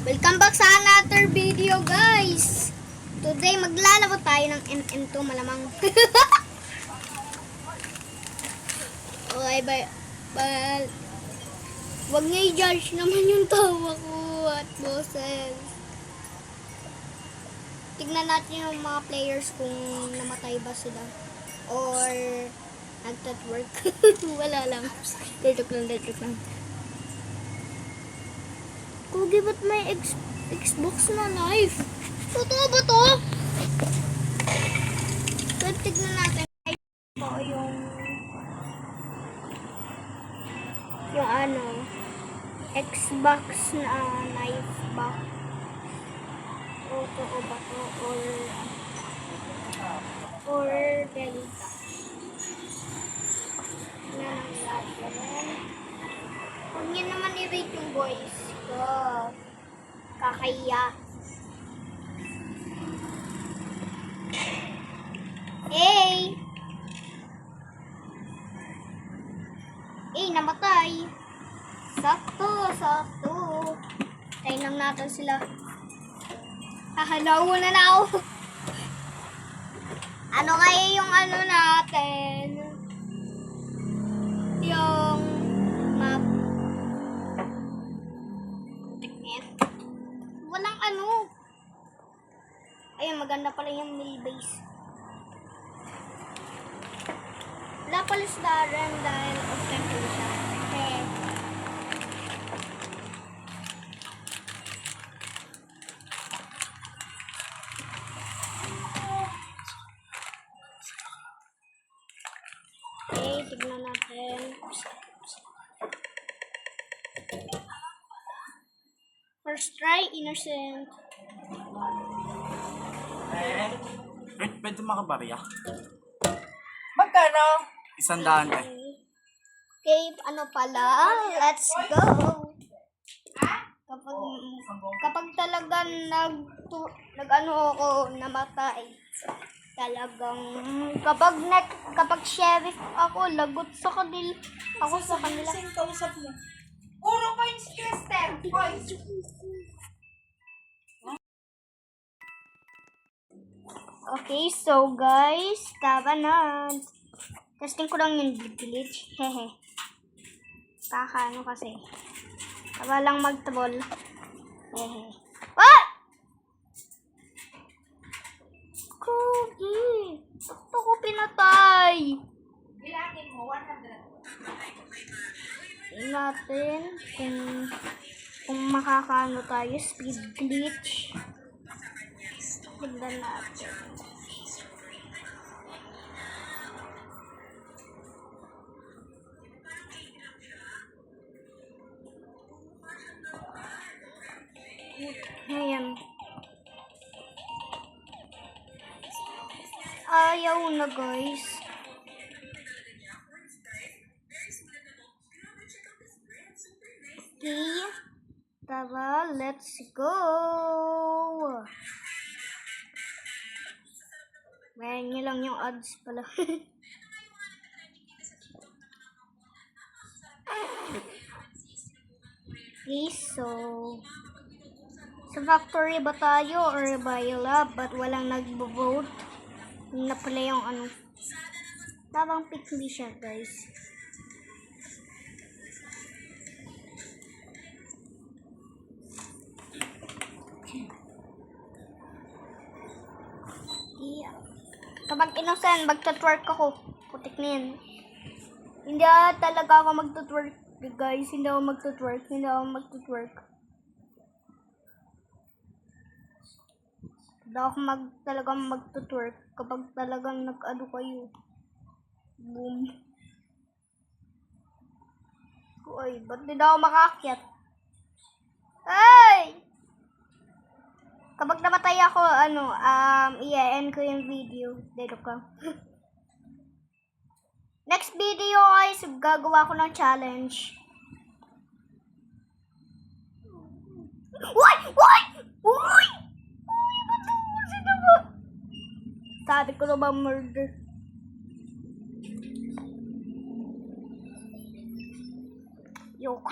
Welcome back sa another video, guys. Today maglalaro tayo ng MM2 malamang. Okay, but wag niyo i-judge naman yung tawa ko at boses. Tignan natin yung mga players kung namatay ba sila or nagtatwork. Wala lang. Joke lang. Kugi, ba't may Xbox na live? Totoo ba to? So, tignan natin. Ito yung ano, Xbox na live ba? Totoo ba to? Or Delta? Na natin. Huwag niyo naman i-rate yung boys. Kakaya. Hey! Namatay. Sakto. Tayo lang natin sila. Hahalaw na ako. Ano kaya yung ano natin? Yung map. Walang ano. Ayun, maganda pala yung mill base. Wala pala si Darren dahil off-temper siya. Okay, tignan natin. First try, innocent. Pwede makabarya? Magkano? 100 eh. Okay, ano pala? Let's go! Kapag talaga nag-ano ako, namatay. Talagang, kapag sheriff ako, lagot sa kanila. Ako sa kanila. Saan kausap mo? Puro coins, Chester. Coins. Okay, so guys, tara na. Testing ko lang yung glitch. Hehe. Ano kasi. Tara lang mag-troll. Hehe. What? Kugi! Bakit ako pinatay? Bilangin mo, 100. Natin kung makakaano tayo. Speed glitch. Tignan natin. Ayan. Ayaw na, guys. Okay. Tara, let's go. Mayroon nyo lang yung odds pala. Okay, so sa factory ba tayo or biolab? But walang nagbo-vote. Na pala yung ano. Tamang pick me siya, guys. Yeah. Kapag innocent, magta-twerk ako. Putik na yan. Hindi talaga ako magta-twerk, guys. Hindi ako magta-twerk. Hindi ako talagang magta-twerk kapag talagang nag-ano kayo. Boom. Uy, ba't di na ako makakyat? Hey! Kapag namatay ako, i-end ko yung video. Dito ka. Next video, guys, gagawa ko ng challenge. Uy! Sino ba? Sabi ko na ba murder? Yok.